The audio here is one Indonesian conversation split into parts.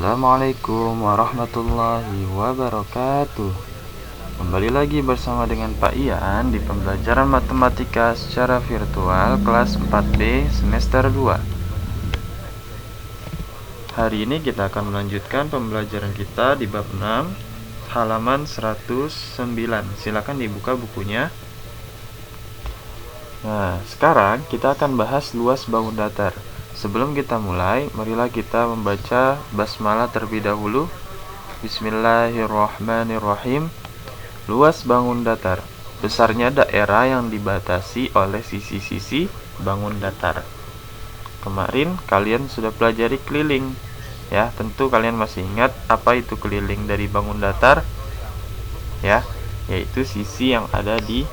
Assalamualaikum warahmatullahi wabarakatuh. Kembali lagi bersama dengan Pak Ian di pembelajaran matematika secara virtual kelas 4B semester 2. Hari ini kita akan melanjutkan pembelajaran kita di bab 6 halaman 109. Silakan dibuka bukunya. Nah, sekarang kita akan bahas luas bangun datar. Sebelum kita mulai, marilah kita membaca basmalah terlebih dahulu. Bismillahirrahmanirrahim. Luas bangun datar. Besarnya daerah yang dibatasi oleh sisi-sisi bangun datar. Kemarin kalian sudah pelajari keliling. Ya, tentu kalian masih ingat apa itu keliling dari bangun datar? Ya, yaitu sisi yang ada di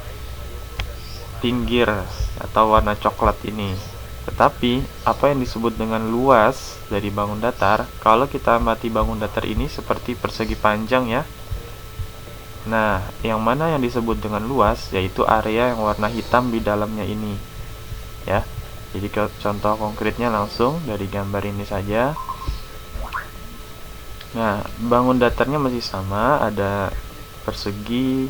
pinggir atau warna coklat ini. Tetapi apa yang disebut dengan luas dari bangun datar, kalau kita amati bangun datar ini seperti persegi panjang ya. Nah, yang mana yang disebut dengan luas yaitu area yang warna hitam di dalamnya ini. Ya. Jadi contoh konkretnya langsung dari gambar ini saja. Nah, bangun datarnya masih sama, ada persegi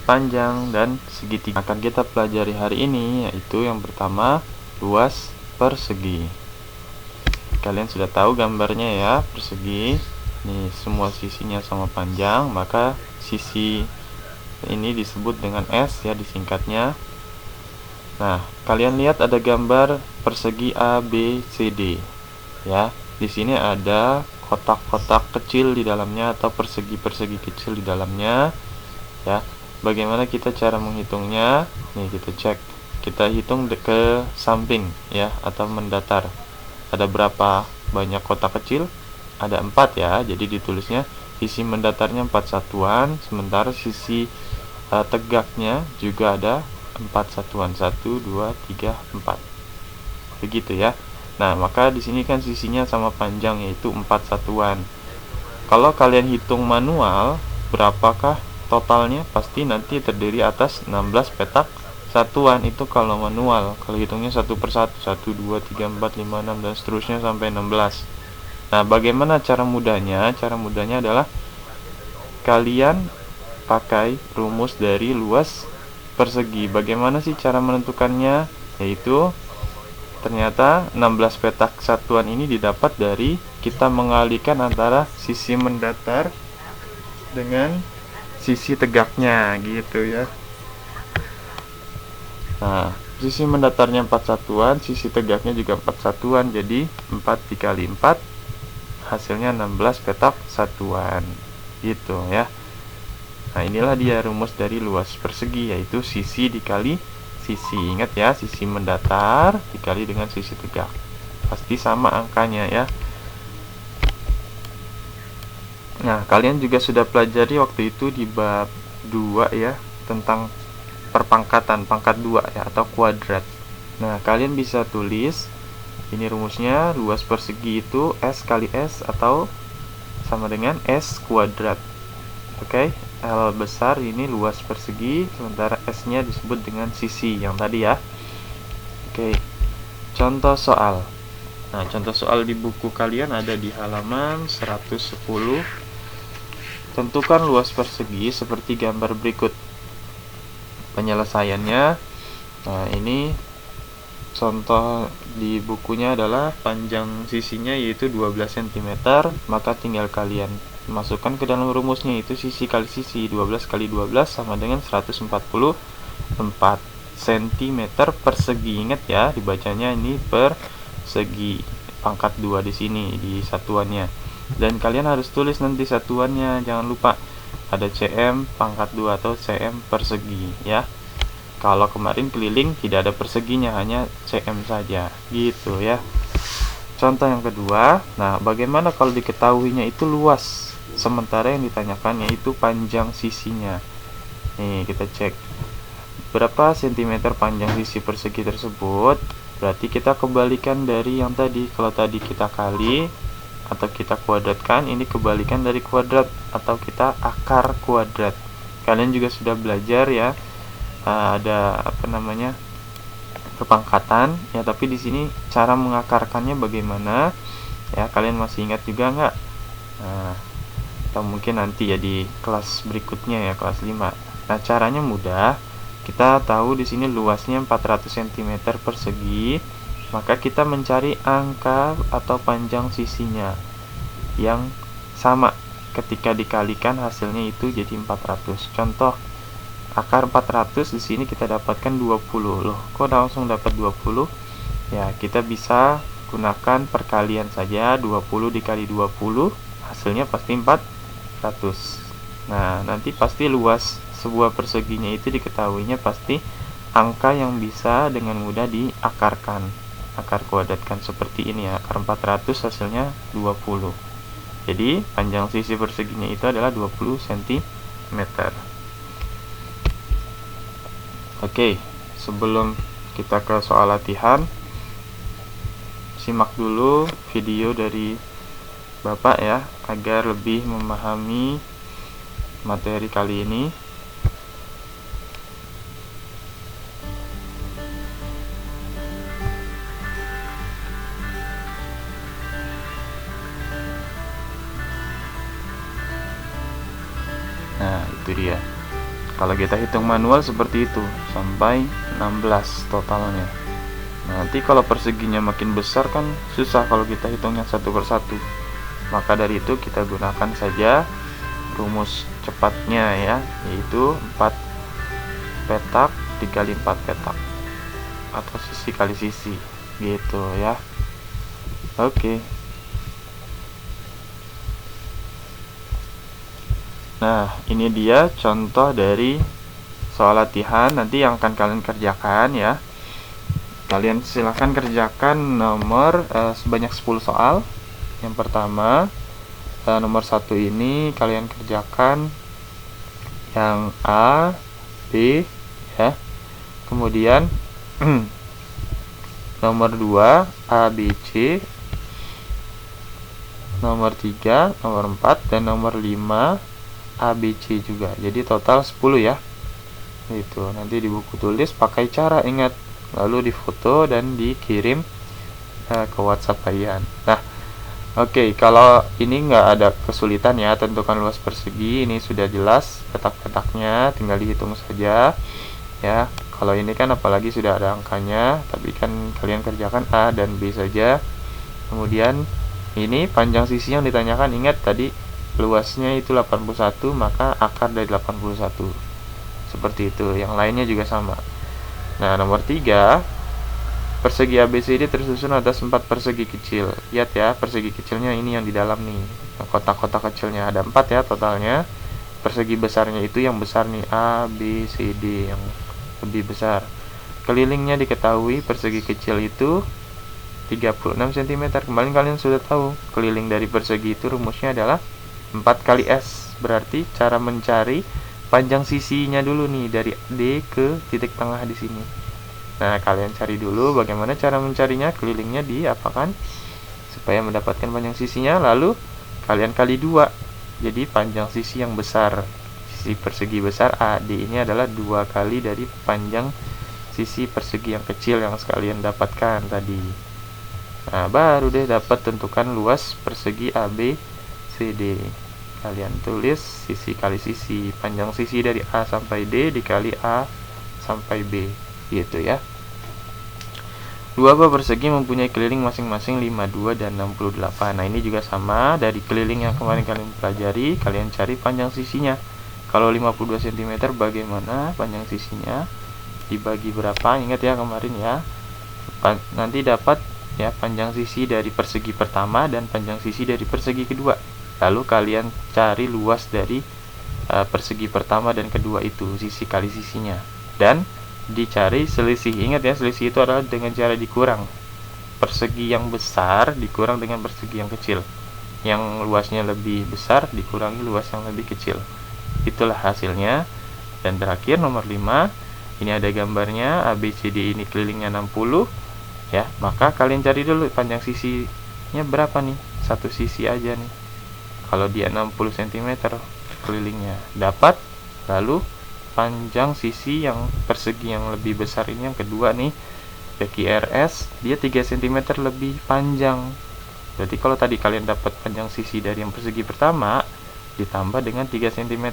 panjang dan segitiga. Akan kita pelajari hari ini yaitu yang pertama luas persegi. Kalian sudah tahu gambarnya ya, persegi. Nih, semua sisinya sama panjang, maka sisi ini disebut dengan S ya, disingkatnya. Nah, kalian lihat ada gambar persegi A, B, C, D. Ya, di sini ada kotak-kotak kecil di dalamnya atau persegi-persegi kecil di dalamnya. Ya, bagaimana kita cara menghitungnya? Nih, kita cek. Kita hitung ke samping ya, atau mendatar. Ada berapa banyak kotak kecil? Ada 4 ya, jadi ditulisnya sisi mendatarnya 4 satuan, sementara sisi tegaknya juga ada 4 satuan, 1, 2, 3, 4. Begitu ya. Nah, maka di sini kan sisinya sama panjang yaitu 4 satuan. Kalau kalian hitung manual, berapakah totalnya? Pasti nanti terdiri atas 16 petak satuan itu kalau manual. Kalau hitungnya satu per satu, 1, 2, 3, 4, 5, 6 dan seterusnya sampai 16. Nah, bagaimana cara mudahnya? Cara mudahnya adalah kalian pakai rumus dari luas persegi. Bagaimana sih cara menentukannya? Yaitu ternyata 16 petak satuan ini didapat dari kita mengalihkan antara sisi mendatar dengan sisi tegaknya gitu ya. Nah, sisi mendatarnya 4 satuan, sisi tegaknya juga 4 satuan, jadi 4 dikali 4 hasilnya 16 petak satuan gitu ya. Nah, inilah dia rumus dari luas persegi, yaitu sisi dikali sisi. Ingat ya, sisi mendatar dikali dengan sisi tegak, pasti sama angkanya ya. Nah, kalian juga sudah pelajari waktu itu di bab 2 ya, tentang perpangkatan, pangkat 2 ya, atau kuadrat. Nah, kalian bisa tulis ini rumusnya, luas persegi itu S kali S atau sama dengan S kuadrat. Oke, L besar ini luas persegi, sementara S nya disebut dengan sisi yang tadi ya. Oke, contoh soal. Nah, contoh soal di buku kalian ada di halaman 110. Tentukan luas persegi seperti gambar berikut. Penyelesaiannya, nah ini contoh di bukunya adalah panjang sisinya yaitu 12 cm, maka tinggal kalian masukkan ke dalam rumusnya, itu sisi kali sisi, 12 kali 12 sama dengan 144 cm persegi. Ingat ya, dibacanya ini persegi, pangkat 2 di sini di satuannya. Dan kalian harus tulis nanti satuannya, jangan lupa ada cm pangkat 2 atau cm persegi ya. Kalau kemarin keliling tidak ada perseginya, hanya cm saja gitu ya. Contoh yang kedua, nah bagaimana kalau diketahuinya itu luas, sementara yang ditanyakan yaitu panjang sisinya. Nih, kita cek berapa sentimeter panjang sisi persegi tersebut. Berarti kita kebalikan dari yang tadi. Kalau tadi kita kali atau kita kuadratkan, ini kebalikan dari kuadrat atau kita akar kuadrat. Kalian juga sudah belajar ya, ada apa namanya, perpangkatan ya, tapi di sini cara mengakarkannya bagaimana? Ya, kalian masih ingat juga nggak? Nah, atau mungkin nanti ya di kelas berikutnya ya, kelas 5. Nah, caranya mudah. Kita tahu di sini luasnya 400 cm persegi, maka kita mencari angka atau panjang sisinya yang sama. Ketika dikalikan hasilnya itu jadi 400. Contoh, akar 400 di sini kita dapatkan 20. Loh, kok langsung dapat 20? Ya, kita bisa gunakan perkalian saja. 20 dikali 20 hasilnya pasti 400. Nah, nanti pasti luas sebuah perseginya itu diketahuinya pasti angka yang bisa dengan mudah diakarkan, akar kuadratkan seperti ini ya. Akar 400 hasilnya 20. Jadi panjang sisi perseginya itu adalah 20 cm. Oke, sebelum kita ke soal latihan, simak dulu video dari Bapak ya, agar lebih memahami materi kali ini. Nah, itu dia. Kalau kita hitung manual seperti itu, sampai 16 totalnya. Nanti kalau perseginya makin besar kan susah kalau kita hitungnya satu persatu. Maka dari itu kita gunakan saja rumus cepatnya ya, yaitu 4 petak dikali 4 petak, atau sisi kali sisi, gitu ya. Oke. Nah, ini dia contoh dari soal latihan nanti yang akan kalian kerjakan ya. Kalian silahkan kerjakan sebanyak 10 soal. Yang pertama, nomor 1 ini kalian kerjakan yang A, B ya. Kemudian nomor 2 A, B, C. Nomor 3, nomor 4 dan nomor 5 A, B, C juga. Jadi total 10 ya. Itu nanti di buku tulis pakai cara ingat, lalu difoto dan dikirim ke WhatsApp kalian. Nah, oke, kalau ini nggak ada kesulitan ya, tentukan luas persegi, ini sudah jelas petak-petaknya, tinggal dihitung saja ya. Kalau ini kan apalagi sudah ada angkanya, tapi kan kalian kerjakan A dan B saja. Kemudian ini panjang sisi yang ditanyakan, ingat tadi luasnya itu 81, maka akar dari 81. Seperti itu, yang lainnya juga sama. Nah, nomor 3, persegi ABCD tersusun atas 4 persegi kecil. Lihat ya, persegi kecilnya ini yang di dalam nih. Kotak-kotak kecilnya ada 4 ya totalnya. Persegi besarnya itu yang besar nih, A, B, C, D yang lebih besar. Kelilingnya diketahui persegi kecil itu 36 cm. Kemarin kalian sudah tahu, keliling dari persegi itu rumusnya adalah 4 kali S. Berarti cara mencari panjang sisinya dulu nih, dari D ke titik tengah di sini. Nah, kalian cari dulu bagaimana cara mencarinya, kelilingnya diapakan supaya mendapatkan panjang sisinya, lalu kalian kali 2. Jadi panjang sisi yang besar, sisi persegi besar AD ini adalah 2 kali dari panjang sisi persegi yang kecil yang sekalian dapatkan tadi. Nah, baru deh dapat tentukan luas persegi ABCD. Kalian tulis sisi kali sisi, panjang sisi dari A sampai D dikali A sampai B, gitu ya. Dua buah persegi mempunyai keliling masing-masing 52 dan 68. Nah, ini juga sama, dari keliling yang kemarin kalian pelajari, kalian cari panjang sisinya. Kalau 52 cm bagaimana panjang sisinya? Dibagi berapa? Ingat ya kemarin ya. Nanti dapat ya panjang sisi dari persegi pertama dan panjang sisi dari persegi kedua. Lalu kalian cari luas dari persegi pertama dan kedua itu, sisi kali sisinya, dan dicari selisih. Ingat ya, selisih itu adalah dengan cara dikurang. Persegi yang besar dikurang dengan persegi yang kecil, yang luasnya lebih besar dikurangi luas yang lebih kecil. Itulah hasilnya. Dan terakhir nomor 5, ini ada gambarnya, ABCD ini kelilingnya 60 ya. Maka kalian cari dulu panjang sisinya berapa nih, satu sisi aja nih. Kalau dia 60 cm kelilingnya dapat, lalu panjang sisi yang persegi yang lebih besar ini yang kedua nih, PQRS, dia 3 cm lebih panjang. Jadi kalau tadi kalian dapat panjang sisi dari yang persegi pertama, ditambah dengan 3 cm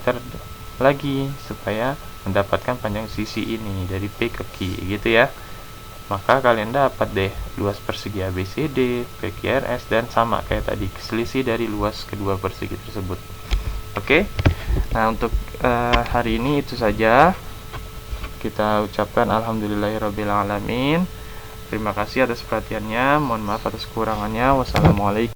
lagi supaya mendapatkan panjang sisi ini dari P ke Q gitu ya. Maka kalian dapat deh luas persegi ABCD, PQRS, dan sama kayak tadi, selisih dari luas kedua persegi tersebut. Oke. Nah, untuk hari ini itu saja. Kita ucapkan alhamdulillahirabbil alamin. Terima kasih atas perhatiannya. Mohon maaf atas kekurangannya. Wassalamualaikum.